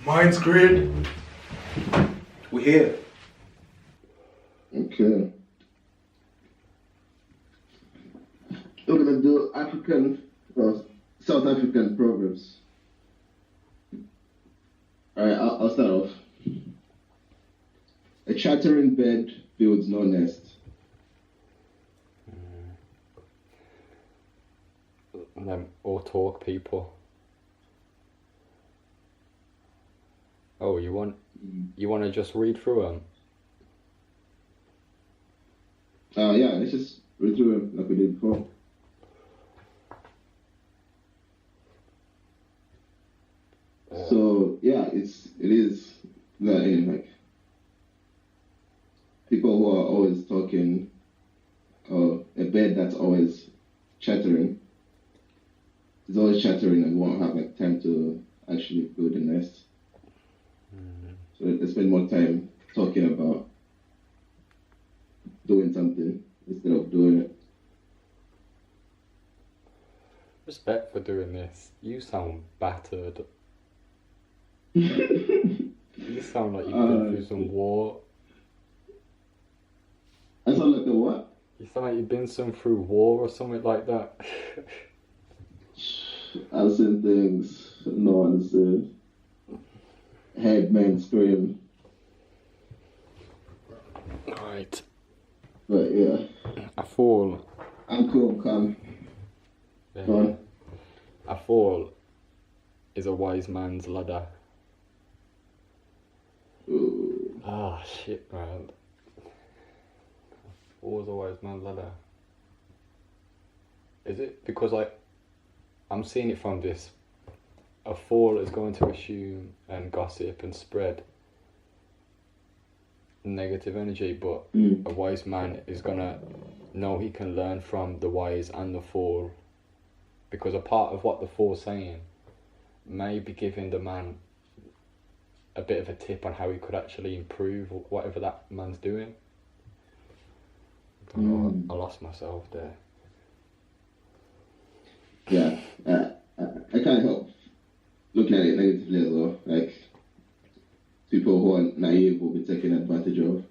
Mindscreed. We're here. Okay. We're gonna do South African proverbs. Alright, I'll start off. A chattering bird builds no nest. Them all talk people. Oh, you want to just read through them? Yeah, let's just read through them like we did before. So yeah, it is like people who are always talking, or a bird that's always chattering. It's always chattering and won't have like time to actually build a nest. So they spend more time talking about doing something instead of doing it. Respect for doing this. You sound battered. You sound like you've been through some war. I sound like a what? You sound like you've been through war or something like that. I've seen things no one has seen. Heard men scream. Right. But yeah. A fall. I'm cool, calm. Yeah. Go on. A fall is a wise man's ladder. Ooh. Ah, shit, man. A fall is a wise man's ladder. Is it? Because I'm seeing it from this. A fool is going to assume and gossip and spread negative energy, but a wise man is gonna know he can learn from the wise and the fool, because a part of what the fool's saying may be giving the man a bit of a tip on how he could actually improve whatever that man's doing. I don't know, I lost myself there. Yeah, I can't help looking at it negatively as well. Like, people who are naive will be taken advantage of.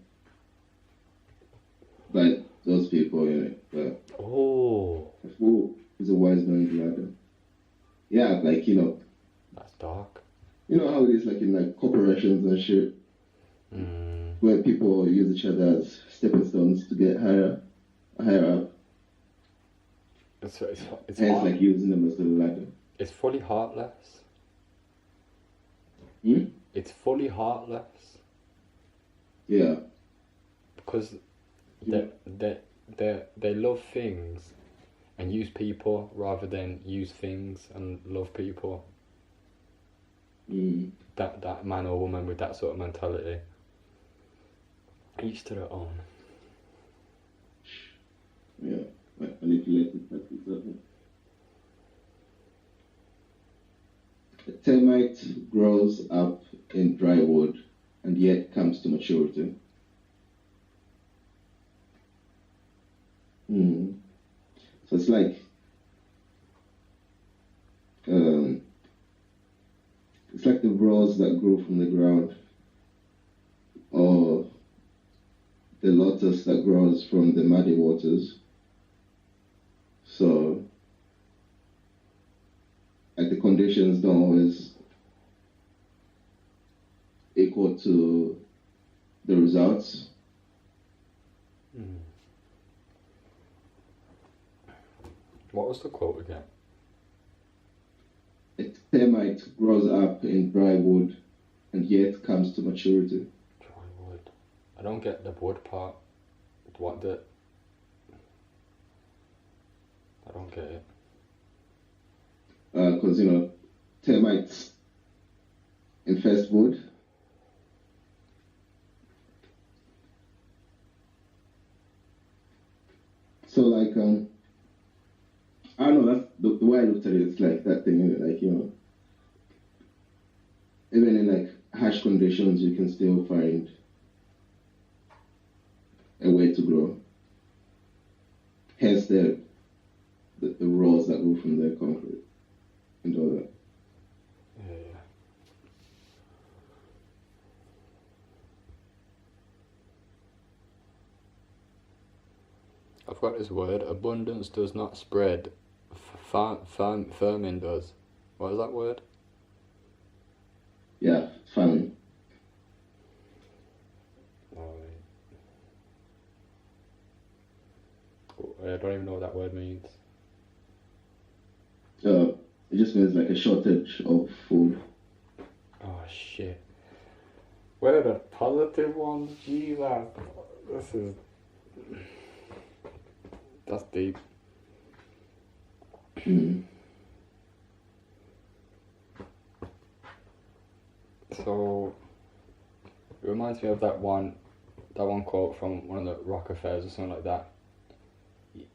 But those people, but a fool is a wise man's ladder. Yeah, like, That's dark. You know how it is, like, in, like, corporations and shit, where people use each other as stepping stones to get higher up. It's Hence, like, using them as the ladder. It's fully heartless. It's fully heartless. Yeah. Because they love things and use people rather than use things and love people. That man or woman with that sort of mentality. Each to their own. Yeah. Manipulated practice. A termite grows up in dry wood and yet comes to maturity. So it's like the rose that grew from the ground, or the lotus that grows from the muddy waters. So, like, the conditions don't always equal to the results. What was the quote again? A termite grows up in dry wood and yet comes to maturity. Dry wood. I don't get the wood part. I don't get it. Because, termites infest wood. So, like, I don't know, that's the way I looked at it, it's like that thing, like, even in, like, harsh conditions, you can still find a way to grow. Hence the rows that grew from the concrete and all that. Yeah. I've got this word. Abundance does not spread. Famine does. What is that word? Yeah, famine. I don't even know what that word means. It just means like a shortage of food. Oh shit. Where are the positive ones? Jesus. That's deep. So it reminds me of that one quote from one of the Rockefellers or something like that.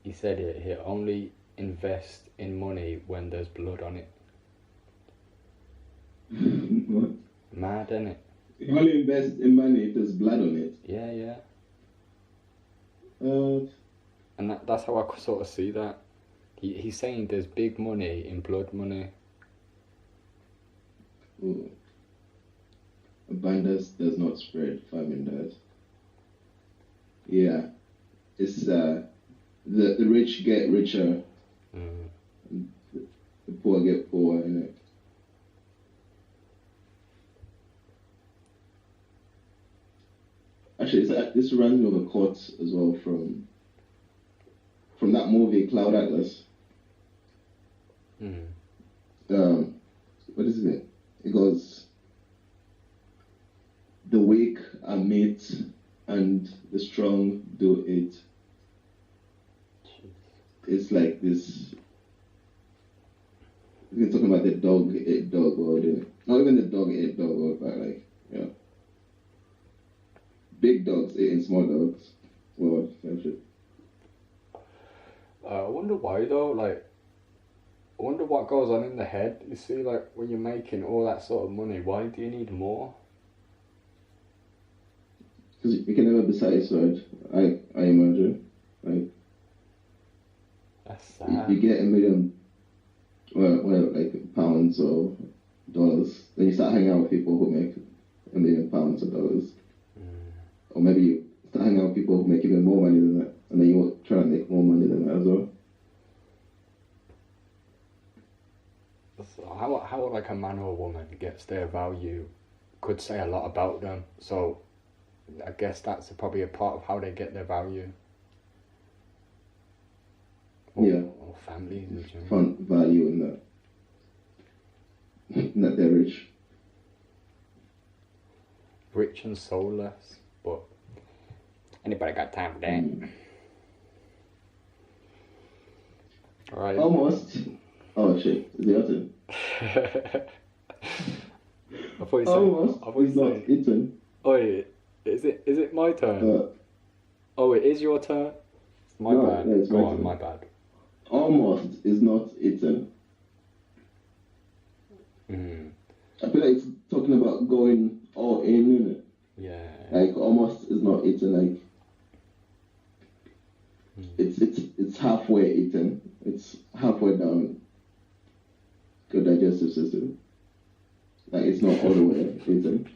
He said it here, only invest in money when there's blood on it. What? Mad, isn't it? You only invest in money if there's blood on it. Yeah. Uh, And that's how I sort of see that. He's saying there's big money in blood money. oh. Abundance does not spread, famine does. Yeah. It's the rich get richer, and the poor get poorer, innit? Actually, this reminds me of a quote as well from that movie Cloud Atlas. What is it? It goes, the weak are meat and the strong do it. It's like this. We're talking about the dog ate dog world, innit? Not even the dog ate dog world, but like, yeah. Big dogs eating small dogs world, same shit. I wonder why though, like, I wonder what goes on in the head. You see, like, when you're making all that sort of money, why do you need more? Because you can never be satisfied, I imagine. Like, That's sad. you get $1 million, well, like pounds or dollars, then you start hanging out with people who make £1 million or dollars. Or maybe you start hanging out with people who make even more money than that, and then you try to make more money than that as well. So how like a man or a woman gets their value could say a lot about them. So I guess that's probably a part of how they get their value. Or families in general. Find value in that they're rich. Rich and soulless, but anybody got time for that? Alright. Almost. Oh shit, is it your turn? I thought you Almost. It's not eaten. Oh wait, is it my turn? Oh it is your turn? My bad. Yeah, it's Go my on, turn. my bad. Almost is not eaten. I feel like it's talking about going all in, innit? Yeah. Like almost is not eaten. Like it's halfway eaten. It's halfway down your digestive system. Like it's not all the way eaten.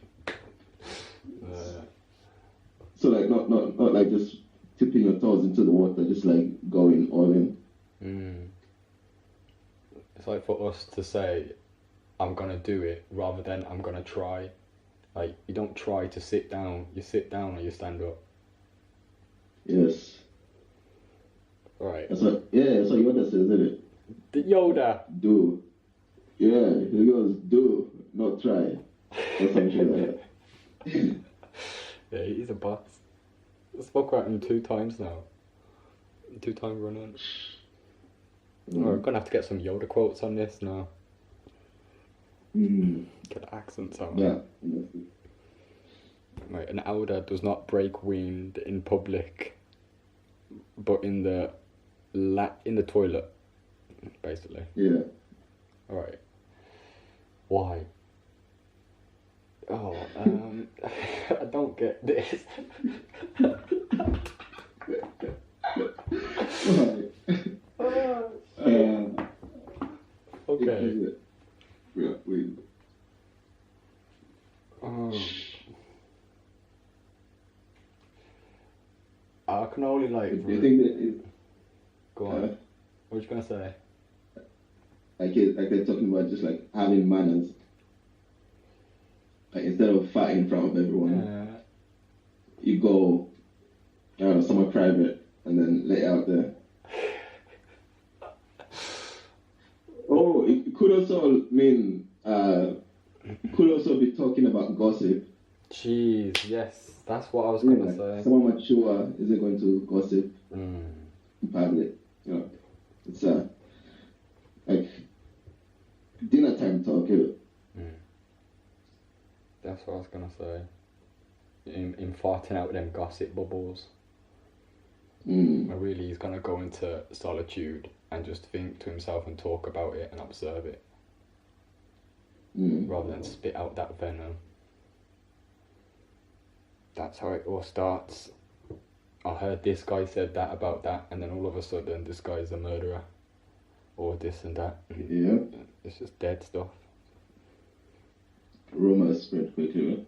So like not like just tipping your toes into the water, just like going all in. It's like for us to say, I'm gonna do it, rather than I'm gonna try. Like, you don't try to sit down, you sit down or you stand up. Yes. Alright. That's what Yoda says, isn't it? The Yoda! Do. Yeah, he goes, do, not try. Or some shit like that. Yeah, he's a boss. I spoke about him 2 times now. 2 times running. We're gonna have to get some Yoda quotes on this now. Get accents on. Yeah. Right, an elder does not break wind in public, but in the toilet, basically. Yeah. Alright. Why? Oh, I don't get this. Okay. Yeah, can only like. Do you think that it, Go on. What was you gonna say? like they're talking about just like having manners, like instead of fighting in front of everyone, you go, I don't know, somewhere private and then let it out there. Oh, it could also mean, could also be talking about gossip. Jeez, yes, that's what I was gonna say. Someone mature isn't going to gossip in public. You know, it's like dinner time talk. That's what I was gonna say. In farting out them gossip bubbles. Where really he's gonna go into solitude and just think to himself and talk about it and observe it. Rather than spit out that venom. That's how it all starts. I heard this guy said that about that, and then all of a sudden this guy's a murderer. Or this and that. Yeah. It's just dead stuff. Rumors spread quickly. Right?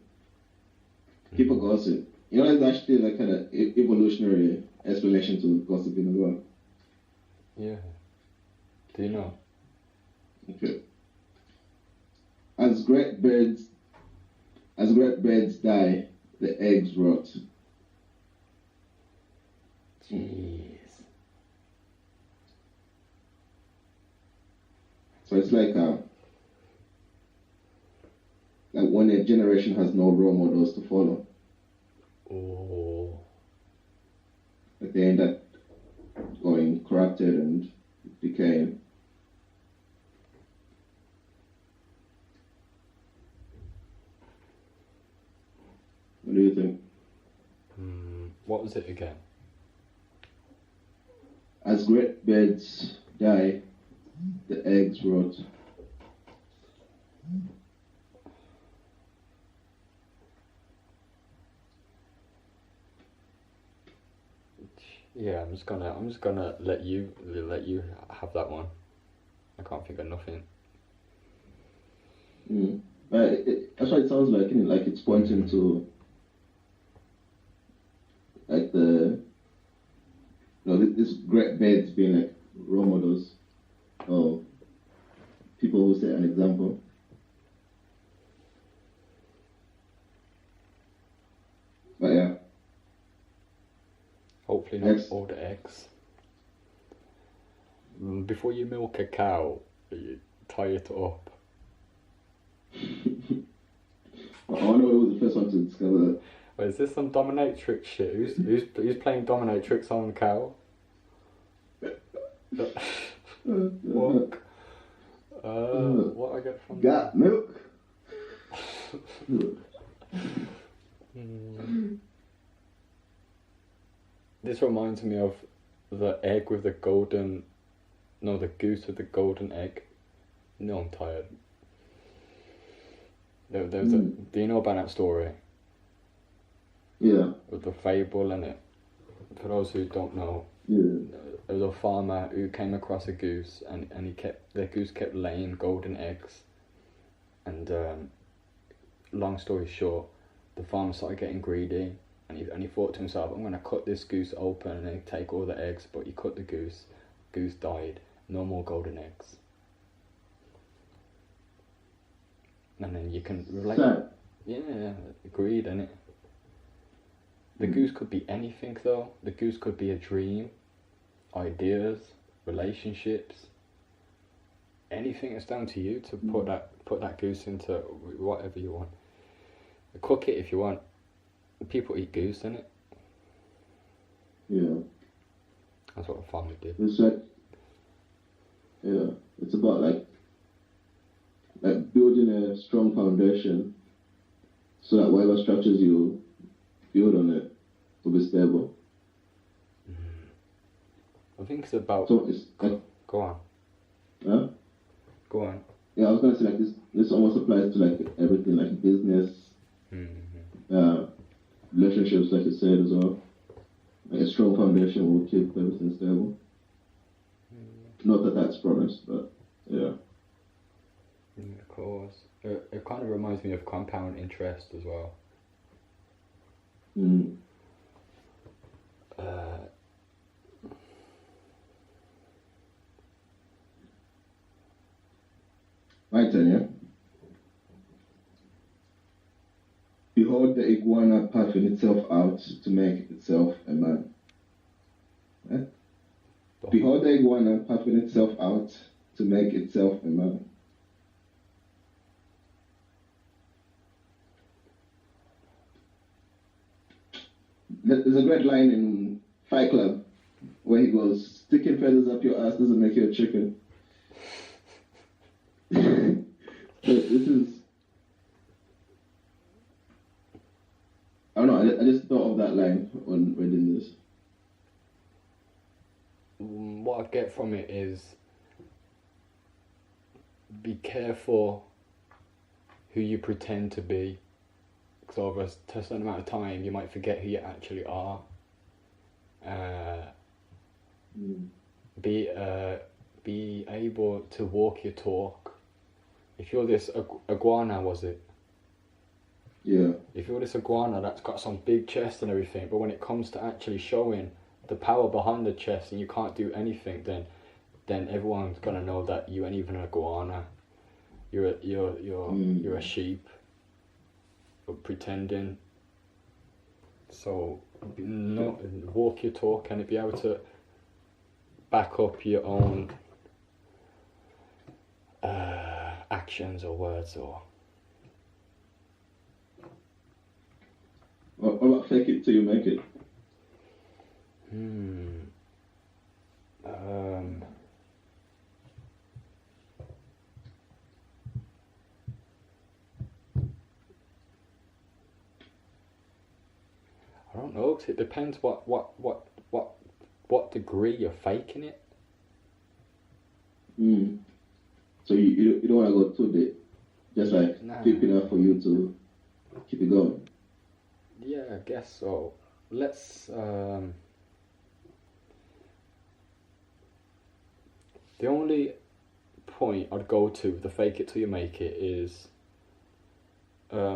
People gossip. You know, there's actually like kind of evolutionary explanation to gossiping as well. Yeah. Do you know? Okay. As great birds die, the eggs rot. Jeez. So it's like when a generation has no role models to follow. Oh. Like they end up going corrupted and decaying. What do you think? What was it again? As great birds die, the eggs rot. Yeah, I'm just gonna let you have that one. I can't think of nothing. That's what it sounds like, isn't it? Like it's pointing to like this great birds being like role models or people who set an example. But yeah. Hopefully not all the eggs. Before you milk a cow, you tie it up. I wonder who was the first one to discover that. Wait, is this some dominatrix shit? Who's playing dominatrix on the cow? What? What I get from got milk? This reminds me of the egg with the golden... No, the goose with the golden egg. No, I'm tired. There's do you know about that story? Yeah. With the fable and it. For those who don't know, there was a farmer who came across a goose and the goose kept laying golden eggs. And long story short, the farmer started getting greedy. And he thought to himself, I'm going to cut this goose open and then take all the eggs. But he cut the goose. Goose died. No more golden eggs. And then you can relate. Yeah, greed, innit? The goose could be anything though. The goose could be a dream, ideas, relationships. Anything. It's down to you to put that goose into whatever you want. Cook it if you want. People eat goose, innit? Yeah. That's what the farmer did. It's like, it's about like building a strong foundation so that whatever structures you build on it will be stable. I think it's about... So it's like... Go on. Huh? Go on. Yeah, I was going to say like this almost applies to like everything, like business, relationships, like you said as well. Like a strong foundation will keep everything stable. Not that that's promised, but yeah. Of course. It kind of reminds me of compound interest as well. My turn, yeah? Behold the iguana puffing itself out to make itself a man. Eh? Behold the iguana puffing itself out to make itself a man. There's a great line in Fight Club where he goes, sticking feathers up your ass doesn't make you a chicken. So this is, I don't know, I just thought of that line when reading this. What I get from it is, be careful who you pretend to be, because over a certain amount of time you might forget who you actually are. Be able to walk your talk. If you're this iguana, was it? Yeah. If you're this iguana that's got some big chest and everything, but when it comes to actually showing the power behind the chest and you can't do anything, then everyone's gonna know that you ain't even an iguana. You're a sheep. You're pretending. So walk your talk and be able to back up your own actions or words or. What about fake it till you make it? I don't know, 'cause it depends what degree you're faking it. So you don't want to go too deep, just like deep enough for you to keep it going. Yeah, I guess so. Let's the only point I'd go to the fake it till you make it is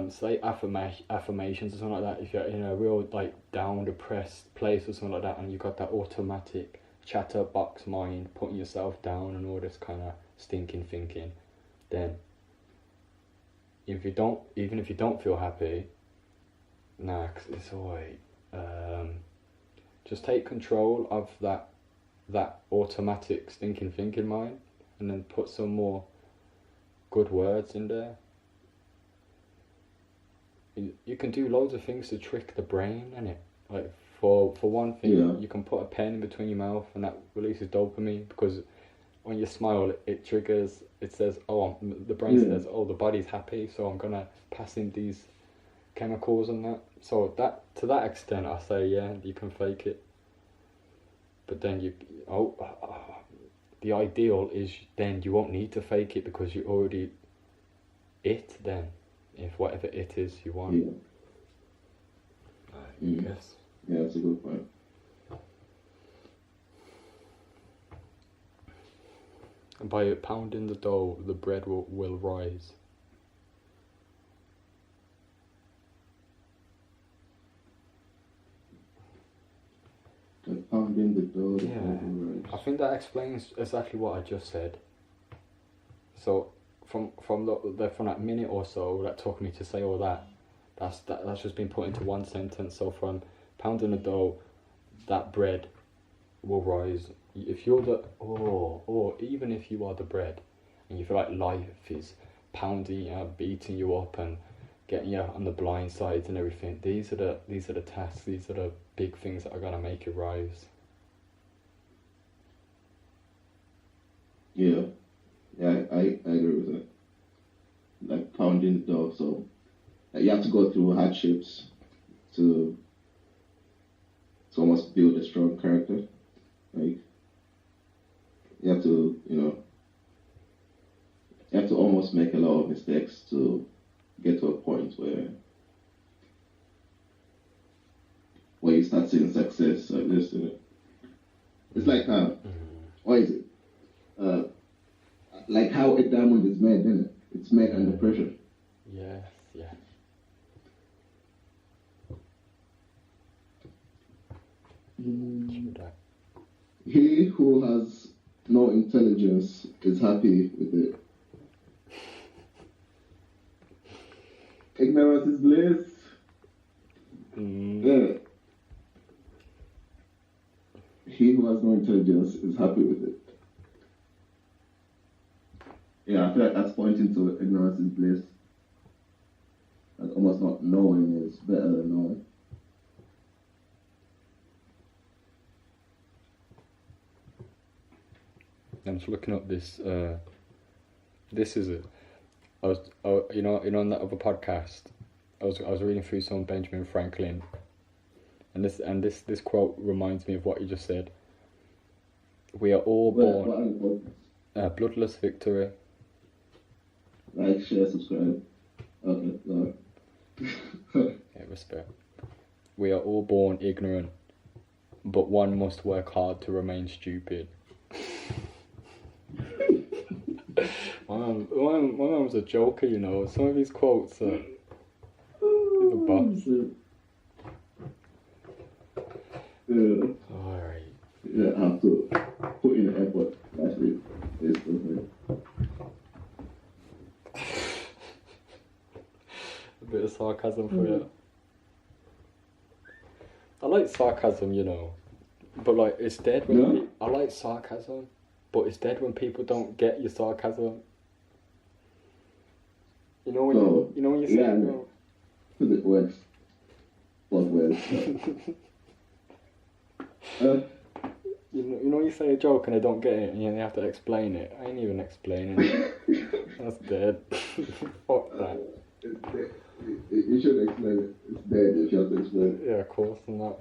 say affirmations or something like that. If you're in a real like down depressed place or something like that and you've got that automatic chatterbox mind putting yourself down and all this kind of stinking thinking, then even if you don't feel happy, 'cause it's alright. Just take control of that automatic stinking thinking mind and then put some more good words in there. You can do loads of things to trick the brain, innit? Like for one thing, you can put a pen in between your mouth and that releases dopamine, because when you smile it triggers, it says, the brain says, the body's happy, so I'm gonna pass in these chemicals and that. So that, to that extent, I say, yeah, you can fake it. But then the ideal is then you won't need to fake it because you already it then, if whatever it is you want. I guess. Yeah, that's a good point. And by pounding the dough, the bread will rise. Pounding the dough. Yeah, I think that explains exactly what I just said. So from that minute or so that took me to say all that, that's just been put into one sentence. So from pounding the dough, that bread will rise. If you're or even if you are the bread, and you feel like life is pounding you, beating you up, and getting you on the blind sides and everything, these are the tasks. These are the big things that are gonna make you rise. Yeah, I agree with that. Like pounding the dough, so you have to go through hardships to almost build a strong character. Like you have to, you have to almost make a lot of mistakes to get to a point where you start seeing success like this. It's like what is it? Like how a diamond is made, isn't it? It's made under pressure. Yes, yeah. Should I? He who has no intelligence is happy with it. Ignorance is bliss. Yeah. He who has no intelligence is happy with it. Yeah, I feel like that's pointing to ignorance is bliss. That's almost not knowing is better than knowing. I'm just looking up this. This is it. You know, on that other podcast, I was reading through some Benjamin Franklin, and this quote reminds me of what you just said. We are all born. Bloodless victory. Like, share, subscribe. Okay, no. Okay, respect. We are all born ignorant, but one must work hard to remain stupid. My mum was a joker, you know. Some of his quotes are the boss. Yeah. Alright. Yeah, I have to put in the effort. Actually, it's perfect. A bit of sarcasm for you. I like sarcasm, you know, but like it's dead when I like sarcasm, but it's dead when people don't get your sarcasm. You know when you say it, bro? Because it works both ways. You know you say a joke and they don't get it and you have to explain it. I ain't even explaining it. That's dead. Fuck that. It's dead. You should explain it. It's dead if you have to explain it. Yeah, of course not.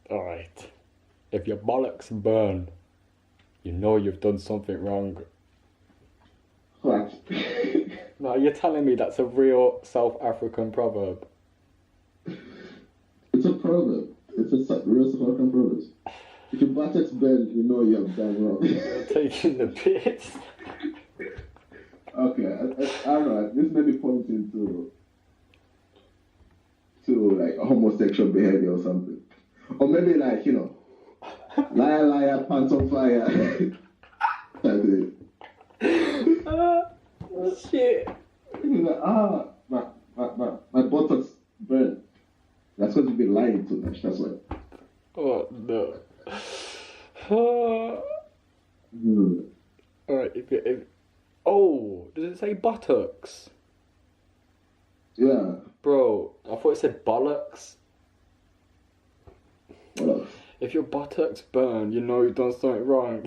Alright. If your bollocks burn, you know you've done something wrong. What? No, you're telling me that's a real South African proverb? It's a proverb. It's a real South African proverb. If your buttocks bend, you know you have done wrong. You're taking the piss. Okay, I don't know. This may be pointing to like a homosexual behavior or something, or maybe like, you know, liar, liar, pants on fire. Type thing. Shit. Like, my buttocks burn. That's because you've been lying too much. That's why. Oh no. Alright, oh, does it say buttocks? Yeah. Bro, I thought it said bollocks. What else? If your buttocks burn, you know you've done something wrong.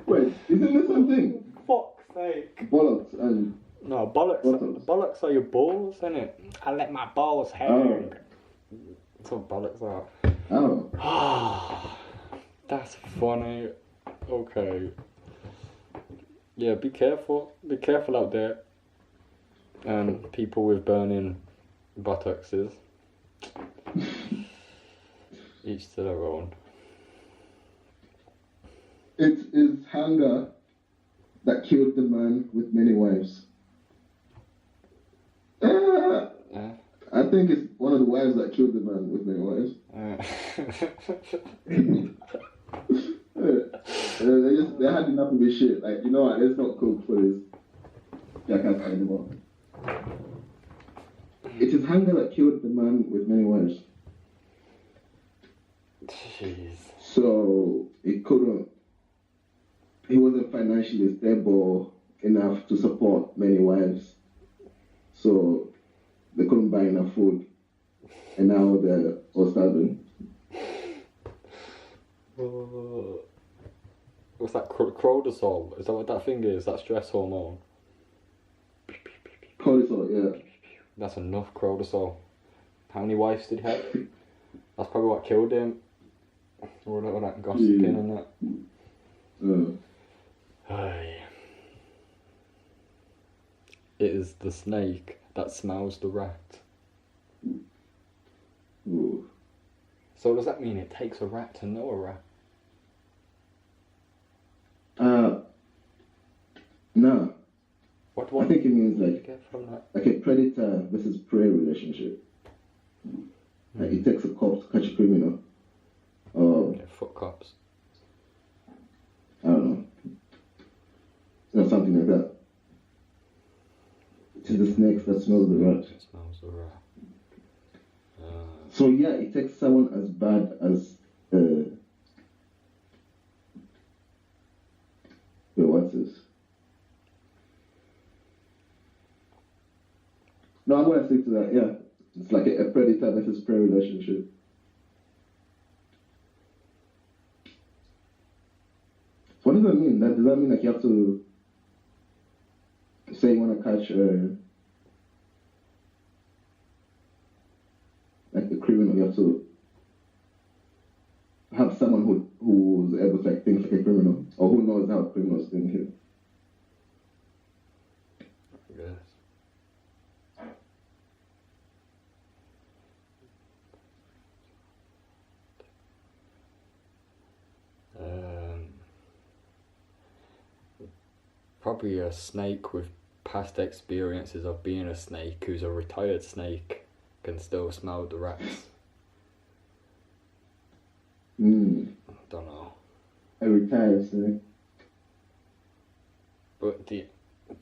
Wait, isn't this something? Fuck's sake. Bollocks and... No, bollocks are your balls, isn't it? I let my balls hang. That's what bollocks are. Oh. That's funny. Okay. Yeah, be careful. Be careful out there. People with burning buttocks. Each to their own. It is hunger that killed the man with many wives. I think it's one of the wives that killed the man with many wives. They had enough of this shit. Like, you know what? Let's not cook for this jackass anymore. It is hunger that killed the man with many wives. Jeez. So he wasn't financially stable enough to support many wives. So they couldn't buy enough food. And now they're all starving. What's that, cortisol? Is that what that thing is? That stress hormone? Cortisol, yeah. That's enough cortisol. How many wives did he have? That's probably what killed him. All that gossiping and that. Aye. It is the snake that smells the rat. Ooh. So does that mean it takes a rat to know a rat? No. What I think it means do you like get from that? a predator versus prey relationship. Like it takes a cop to catch a criminal. Or Yeah, foot cops. I don't know. Something like that. It is the snakes that smells the rat. It smells the rat. So yeah, it takes someone as bad as what's this? No, I'm gonna stick to that. Yeah, it's like a predator versus prey relationship. What does that mean? Does that mean like you have to say you want to catch like a criminal? You have to have someone who's able to like think like a criminal, or who knows how criminals think here. I guess. Probably a snake with past experiences of being a snake, who's a retired snake, can still smell the rats. I don't know. A retired snake. But do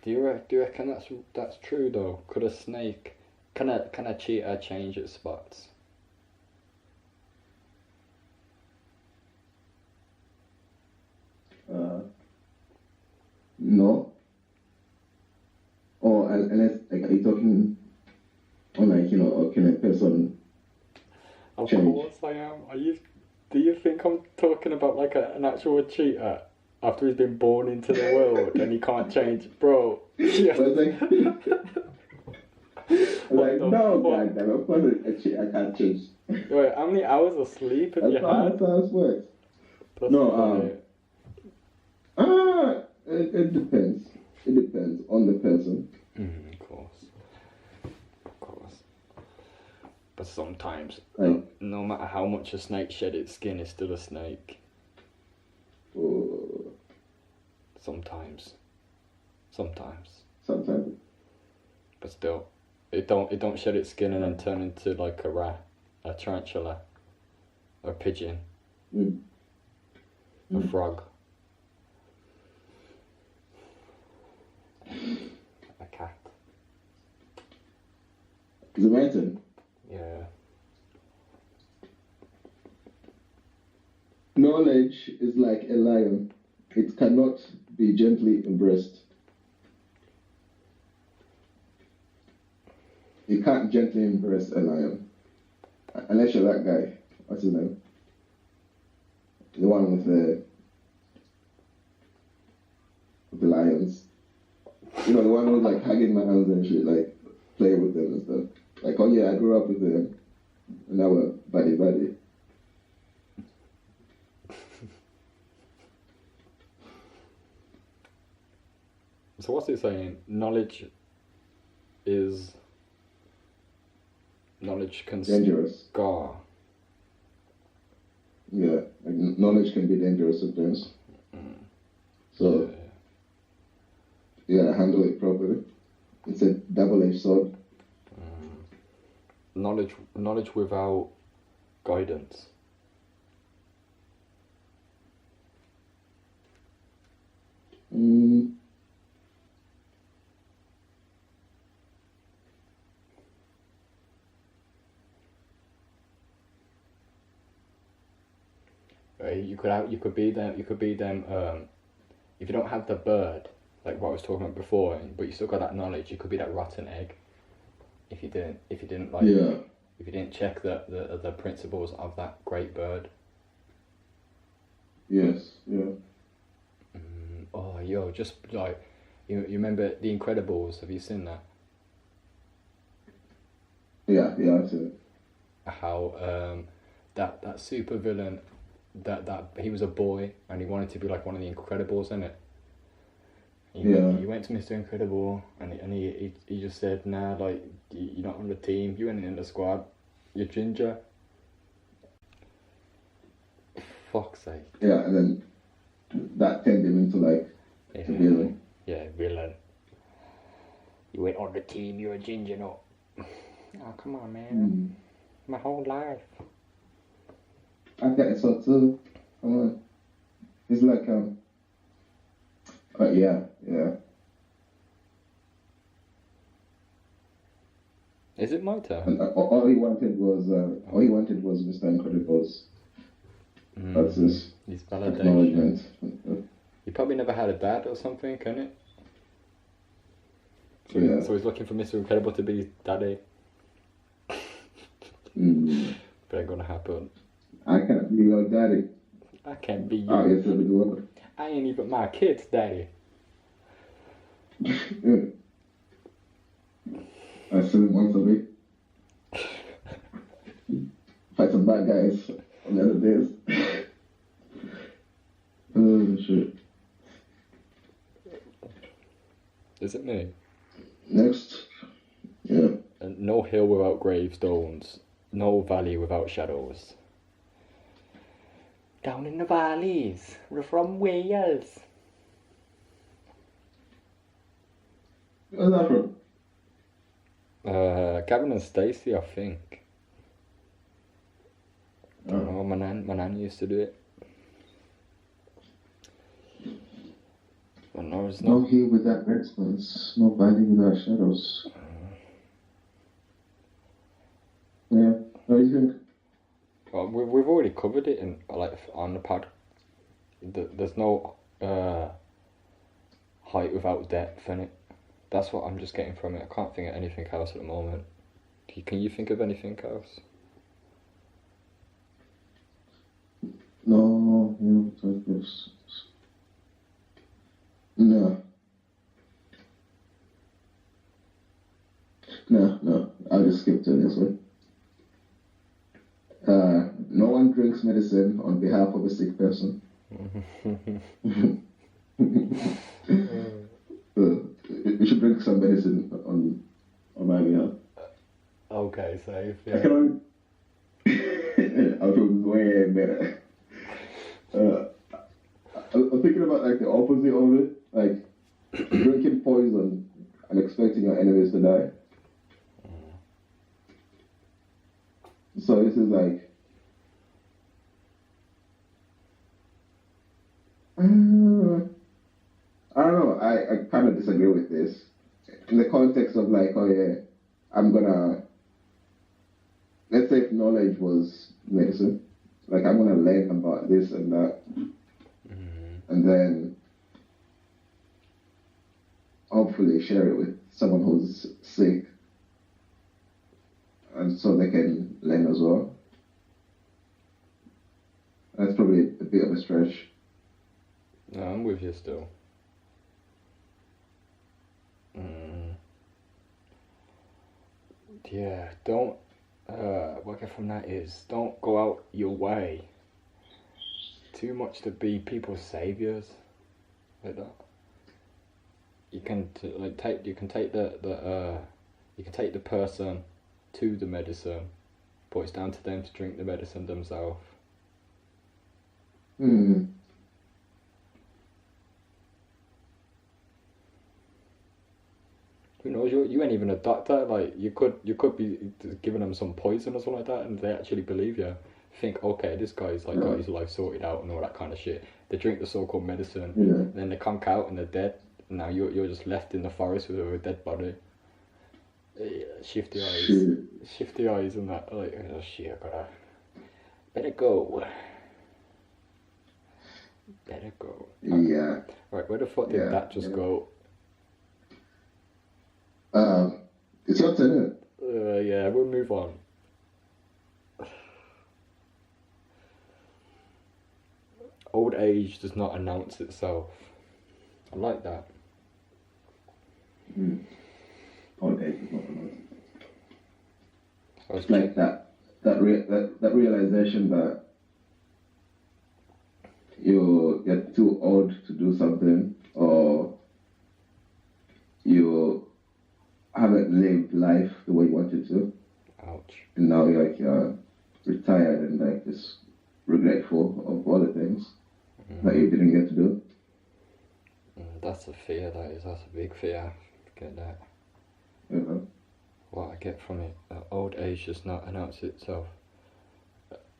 you reckon that's true though? Could a snake, can a cheetah change its spots? No. Or unless like, are you talking on like or can a person Of change? course I am. Do you think I'm talking about like an actual cheetah after he's been born into the world and he can't change, bro? Yeah. But it's like the no, fuck? goddamn, of course I can't change. Wait, how many hours of sleep have That's you not how had? science works. That's No, funny. it depends. It depends on the person. Of course. Of course. But sometimes, Like, no matter how much a snake shed its skin, it's still a snake. Sometimes. Sometimes. But still, it don't shed its skin and then turn into like a rat, a tarantula, a pigeon, a frog, a cat. Is it my turn? Yeah. Knowledge is like a lion. It cannot be gently embraced. You can't gently embrace a lion. Unless you're that guy. What's his name? The one with the lions. You know, the one who's like hugging my hands and shit, like playing with them and stuff. Like, oh yeah, I grew up with them. And now we're buddy. So what's it saying? Knowledge can Dangerous. scar. Yeah, like knowledge can be dangerous sometimes. So you gotta handle it properly. It's a double-edged sword. Knowledge without guidance. You could be them. If you don't have the bird, like what I was talking about before, but you still got that knowledge, you could be that rotten egg. If you didn't like, Yeah. if you didn't check the principles of that great bird. Yes. Yeah. Oh, yo, just like you remember The Incredibles? Have you seen that? Yeah. I've seen it. How that super villain, that he was a boy and he wanted to be like one of the Incredibles, innit? He went to Mr. Incredible and he just said, nah, like you're not on the team, you ain't in the squad, you're ginger. Fuck's sake. Yeah, and then that turned him into like a villain. Yeah, villain. white on the team, you're a ginger nut. Oh, come on, man. My whole life. I get it so too. Come on. It's like, yeah. Is it my turn? And all he wanted was Mr. Incredible's. That's his validation. acknowledgement. He probably never had a dad or something, can it? So, Yeah. So he's looking for Mr. Incredible to be his daddy. But ain't gonna happen. I can't be your daddy. I can't be you. Oh, yes, it'll be good. I ain't even my kid's daddy. I see him once a week. Fight some bad guys on the other days. Oh, shit. Is it me? Next. Yeah. And no hill without gravestones. No valley without shadows. Down in the valleys, we're from Wales. Where's that from? Gavin and Stacey, I think. I Oh. don't know, my nan used to do it. But no, it's No not. hill without gravestones. No valley without shadows. Yeah. What do you think? Well, we've already covered it in on the pod. There's no height without depth in it. That's what I'm just getting from it. I can't think of anything else at the moment. Can you think of anything else? No, without gravestones. No. I'll just skip to this one. No one drinks medicine on behalf of a sick person. You should drink some medicine on my behalf. Okay, safe. I Yeah. can only... I feel way better. I'm thinking about like the opposite of it, like drinking poison and expecting your enemies to die. So this is like, I don't know. I kind of disagree with this in the context of like, oh yeah, let's say if knowledge was medicine, like I'm gonna learn about this and that, and then hopefully share it with someone who's sick, and so they can learn as well. That's probably a bit of a stretch. No, I'm with you still. Yeah, don't. Working from that is don't go out your way too much to be people's saviors, like that. You can take the person to the medicine, but it's down to them to drink the medicine themselves. Who knows? You ain't even a doctor. Like you could be giving them some poison or something like that, and they actually believe you. Think, okay, this guy's like got his life sorted out and all that kind of shit. They drink the so-called medicine, then they conk out and they're dead. And now you're just left in the forest with a dead body. Shifty eyes, and that. Like, oh shit, better go. Yeah. Right, where the fuck did that just go? It's your turn, isn't it? Yeah, we'll move on. Old age does not announce itself. I like that. Old age is not annoying. It's like that realization that you get too old to do something, or you haven't lived life the way you wanted to. Ouch. And now you're retired and like just regretful of all the things that you didn't get to do. That's a fear, that is. That's a big fear. Get that. what I get from it, old age does not announce itself.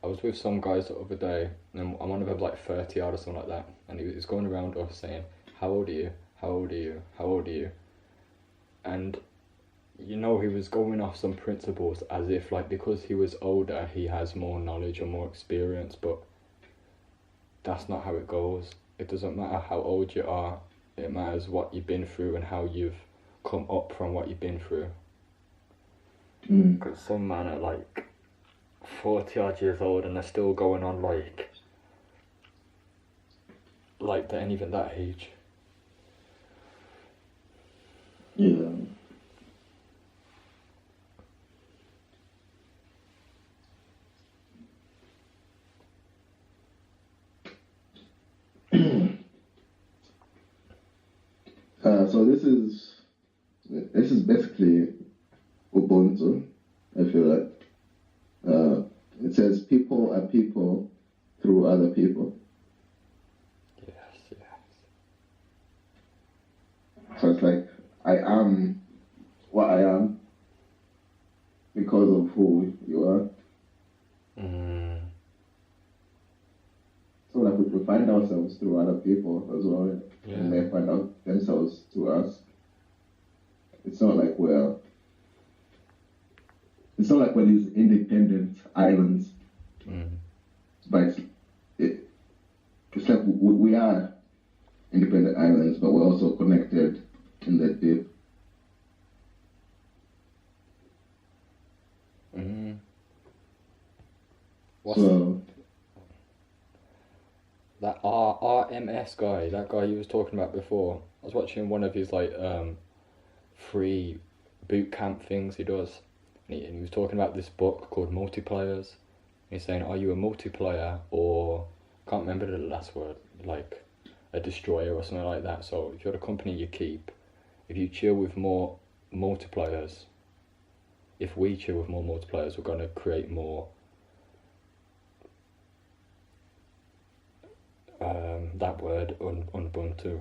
I was with some guys the other day, and one of them like 30 odd or something like that, and he was going around us saying, how old are you? How old are you? How old are you? And he was going off some principles as if like because he was older he has more knowledge or more experience, but that's not how it goes. It doesn't matter how old you are, it matters what you've been through and how you've come up from what you've been through. Because some man are like 40 odd years old and they're still going on like they ain't even that age. Yeah. So this is basically Ubuntu, I feel like. It says people are people through other people. Yes. So it's like I am what I am because of who you are. So like we find ourselves through other people as well, and they find out themselves through us. It's not like we're these independent islands, but it's like we are independent islands, but we're also connected in the deep. So that RMS guy, that guy you was talking about before, I was watching one of his free boot camp things he does, and he was talking about this book called Multiplayers. He's saying, are you a multiplayer or, can't remember the last word, like a destroyer or something like that. So if you're the company you keep, if you chill with more multipliers, if we chill with more multipliers, we're going to create more that word Ubuntu.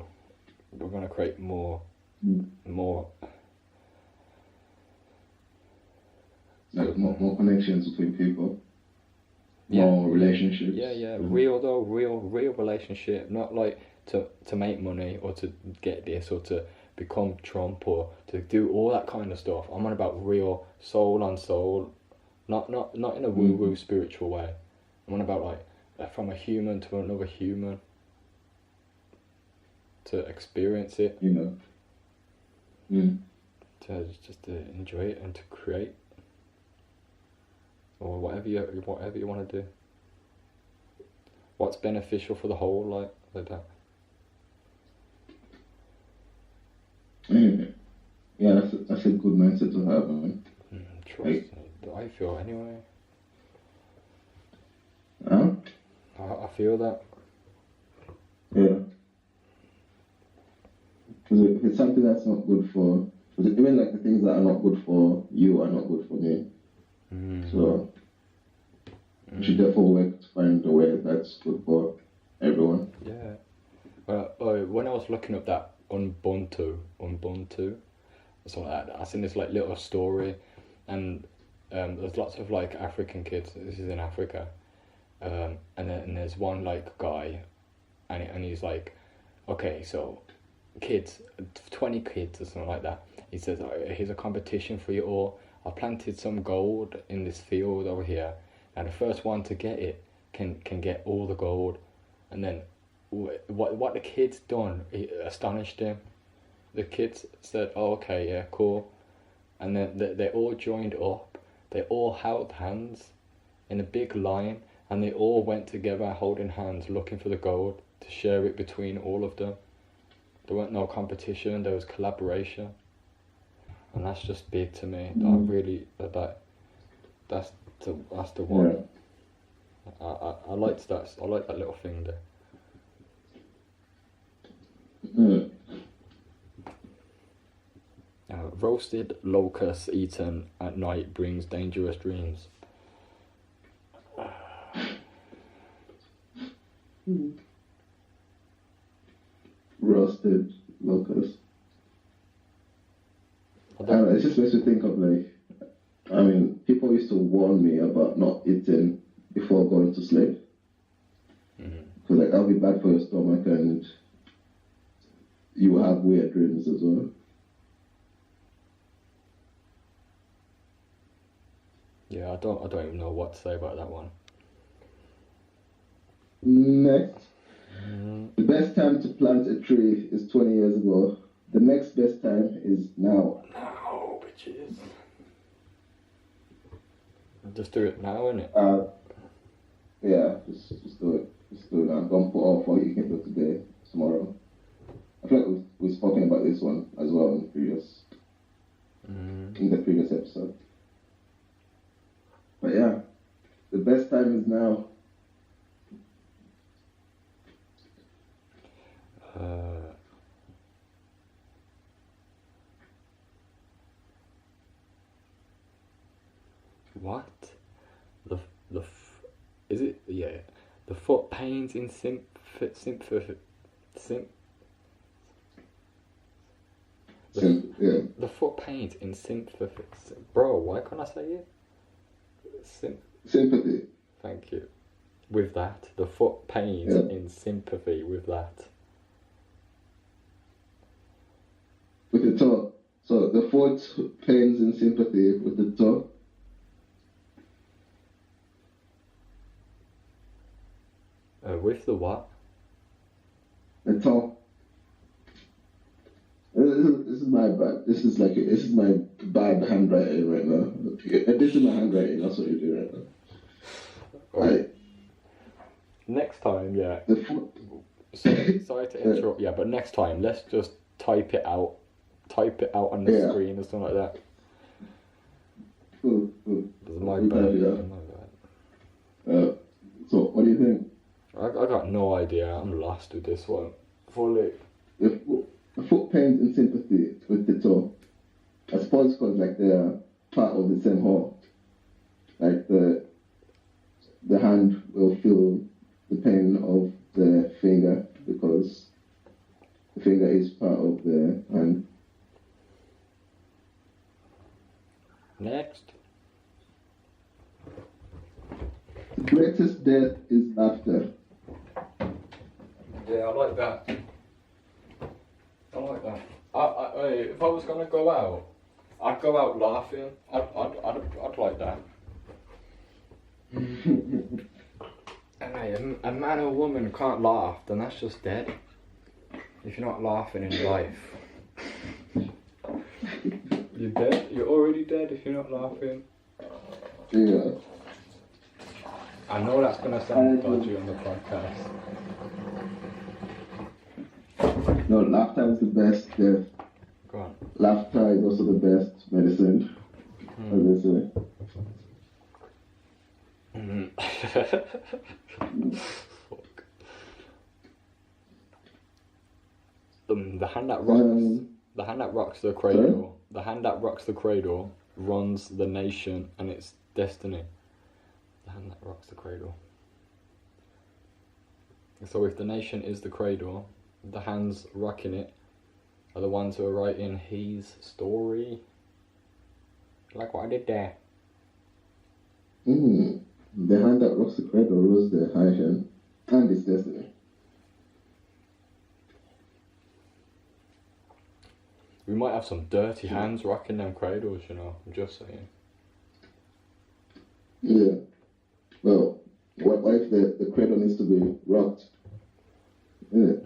We're going to create more like more connections between people, more relationships. Yeah. Real relationship, not like to make money or to get this or to become Trump or to do all that kind of stuff. I'm on about real soul on soul, not in a woo spiritual way. I'm on about like from a human to another human, to experience it, to just to enjoy it and to create, or whatever you want to do. What's beneficial for the whole, like that. Yeah, that's a good mindset to have, man. Trust me, I feel anyway. Huh? I feel that. Yeah. Because if it's something that's not good for, even like the things that are not good for you are not good for me. So we should therefore work to find a way that's good for everyone. Yeah. When I was looking up that Ubuntu, something like that, I seen this like little story, and there's lots of like African kids. This is in Africa, and there's one like guy, and he's like, okay, so kids, 20 kids or something like that. He says, here's a competition for you all. I planted some gold in this field over here, and the first one to get it can get all the gold. And then what the kids done, it astonished him. The kids said, oh, okay, yeah, cool. And then they all joined up. They all held hands in a big line, and they all went together holding hands looking for the gold to share it between all of them. There weren't no competition, there was collaboration. And that's just big to me. I really, that's the one. Yeah. I liked that. I like that little thing there. Roasted locust eaten at night brings dangerous dreams. Roasted locust. I don't know, it just makes me think of like, I mean, people used to warn me about not eating before going to sleep. Because like that'll be bad for your stomach and you will have weird dreams as well. Yeah, I don't even know what to say about that one. Next. The best time to plant a tree is 20 years ago. The next best time is now. Now, bitches. Just do it now, innit? Yeah, just do it. Just do it now. Don't put off what you can do today, tomorrow. I feel like we've spoken about this one as well in the previous episode. But yeah, the best time is now. What? Is it? Yeah. The foot pains in The foot pains in sympathy. Bro, why can't I say it? Sympathy. Thank you. With that, the foot pains in sympathy with that. With the toe. So the foot pains in sympathy with the toe. With the what? The toe. This is my bad. This is my bad handwriting right now. This is my handwriting. That's what you do right now. Right. Next time, yeah. The foot. Sorry to interrupt. Yeah, but next time, let's just type it out. Type it out on the screen or something like that. That's my bad. So, what do you think? I got no idea. I'm lost with this one. Fully. The foot pains in sympathy with the toe. I suppose because like they're part of the same whole. Like the hand will feel the pain of the finger because the finger is part of the hand. Next. The greatest death is laughter. Yeah, I like that. I like that. If I was gonna go out, I'd go out laughing. I'd like that. And a man or woman can't laugh, then that's just dead. If you're not laughing in life, you're dead. You're already dead if you're not laughing. Yeah. I know that's gonna sound dodgy on the podcast. No, laughter is the best death. Go on. Laughter is also the best medicine, as they say. Fuck. The hand that rocks. The hand that rocks the cradle. Sorry? The hand that rocks the cradle runs the nation and its destiny. The hand that rocks the cradle. So if the nation is the cradle, the hands rocking it are the ones who are writing his story. Like what I did there. The hand that rocks the cradle rules the nation and its destiny. We might have some dirty hands rocking them cradles, you know. I'm just saying. Yeah. Well, what if the cradle needs to be rocked? Yeah.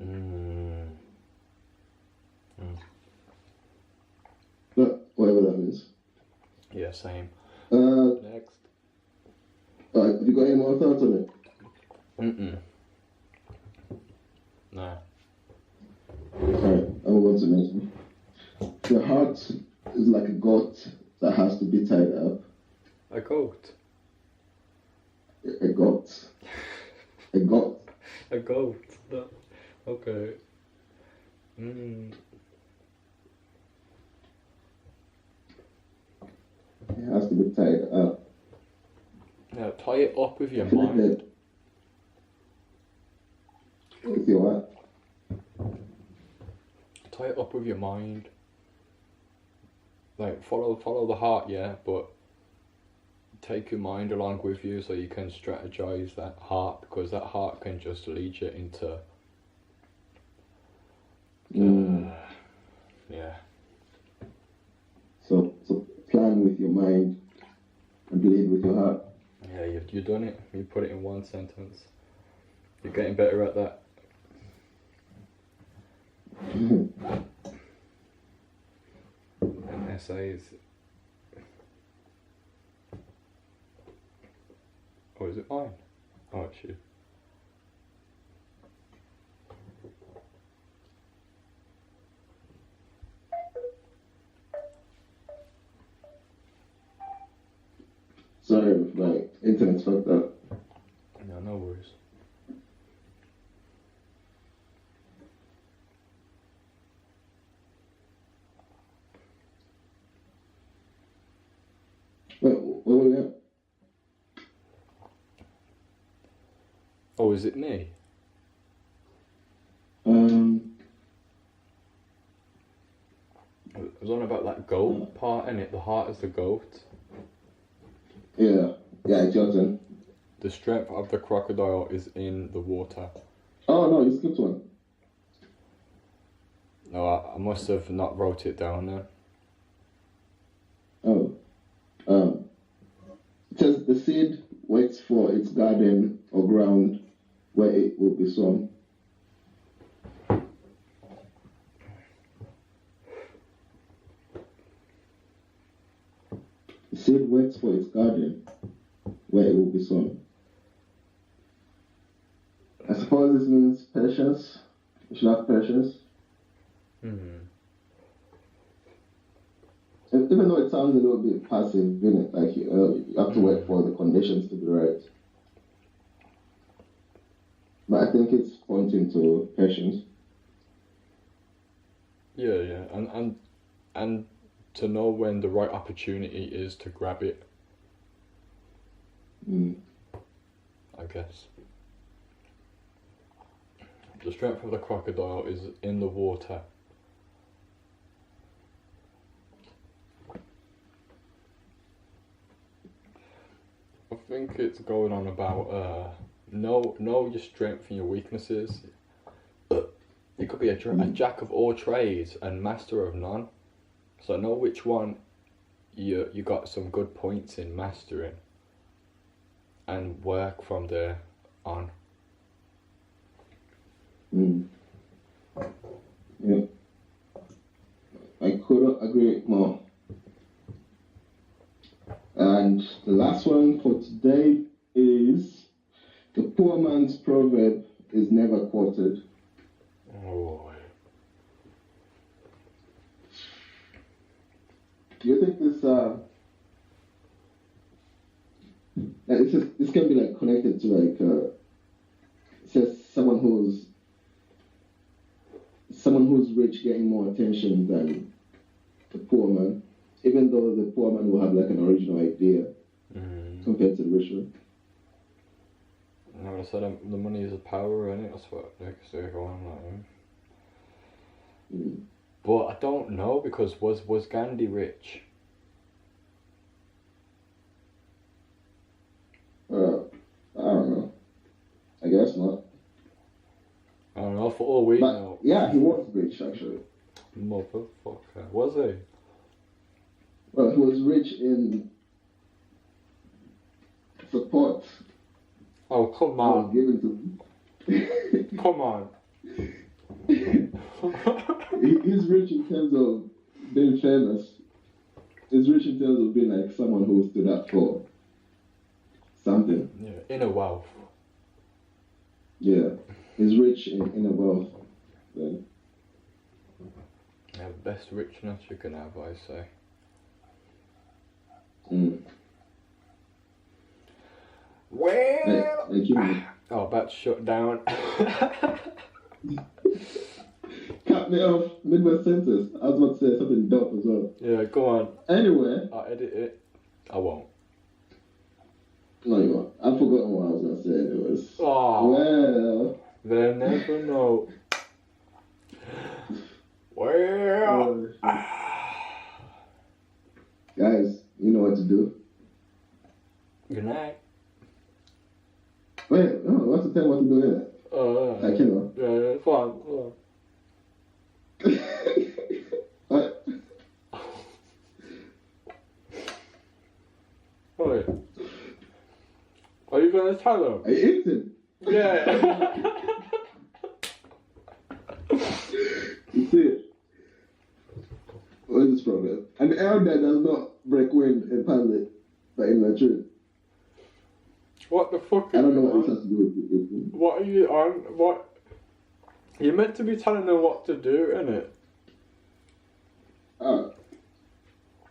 But whatever that means. Yeah, same. Next. Have you got any more thoughts on it? Nah. Alright, I'm going to mention. The heart is like a goat that has to be tied up. A goat? A goat. A goat. A goat. No. Okay. It has to be tied up. Now tie it up with your mind. With your what? Tie it up with your mind. like follow the heart, yeah, but take your mind along with you so you can strategize that heart, because that heart can just lead you into yeah. So plan with your mind and lead with your heart. Yeah, you've done it. You put it in one sentence. You're getting better at that. And essays. Oh, is it mine? Oh, it's you. Sorry, my internet's fucked up. No, no worries. Wait, where were we at? Oh, is it me? It was on about that goat part, innit? The heart is the goat. Yeah, it's your turn. The strength of the crocodile is in the water. Oh no, you skipped one. No, I must have not wrote it down then. Oh. It says the seed waits for its garden or ground where it will be sown. The seed waits for its garden where it will be sown. I suppose this means patience. You should have patience. Even though it sounds a little bit passive, isn't it? Like you have to wait for the conditions to be right. But I think it's pointing to patience. Yeah, and to know when the right opportunity is to grab it. I guess. The strength of the crocodile is in the water. I think it's going on about know your strength and your weaknesses. You could be a jack of all trades and master of none. So know which one you got some good points in mastering, and work from there on. Yeah. I couldn't agree more. And the last one for today is the poor man's proverb is never quoted. Oh. Do you think this this can be like connected to like it says someone who's rich getting more attention than the poor man, even though the poor man will have like an original idea compared to the rich man. No, I said the money is a power, innit? That's what they say going on. But I don't know, because was Gandhi rich? I don't know. I guess not. I don't know, for all we know. Yeah, he was rich actually. Motherfucker. Was he? Well, he was rich in support. Oh, come on. Given to Come on. He's rich in terms of being famous. He's rich in terms of being like someone who stood up for something. Yeah, inner wealth. Yeah, he's rich in inner wealth. Then. Yeah, best richness you can have, I say. Well, about to shut down. Cut me off mid my sentence. I was about to say something dope as well. Yeah, go on. Anyway. I'll edit it. I won't. No, you won't. I've forgotten what I was going to say anyways. Oh. Well. They'll never know. Well. Kondowe. Like, you know. Yeah, fine. What? Wait. Are you gonna tell him? Are you eating? Yeah. You see it? What is this proverb? An elder does not break wind in public, but in the truth. What the fuck? I don't know what this has to do with What are you on? What? You're meant to be telling them what to do, innit?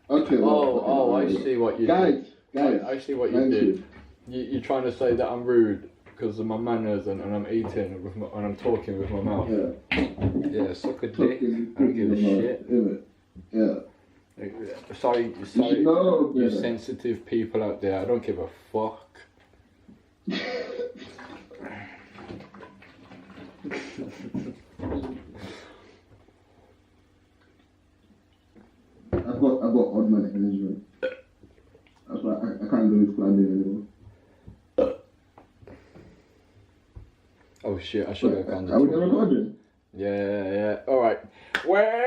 Okay. I see what you did. Guys. I see what you did. You're trying to say that I'm rude because of my manners and I'm eating and I'm talking with my mouth. Yeah, suck a dick. I don't give a shit. Yeah. Sorry, No, you sensitive people out there. I don't give a fuck. I've got odd man energy. That's why I can't do this climbing anymore. Oh shit! I should have gone. Are we recording? Yeah. All right. Well.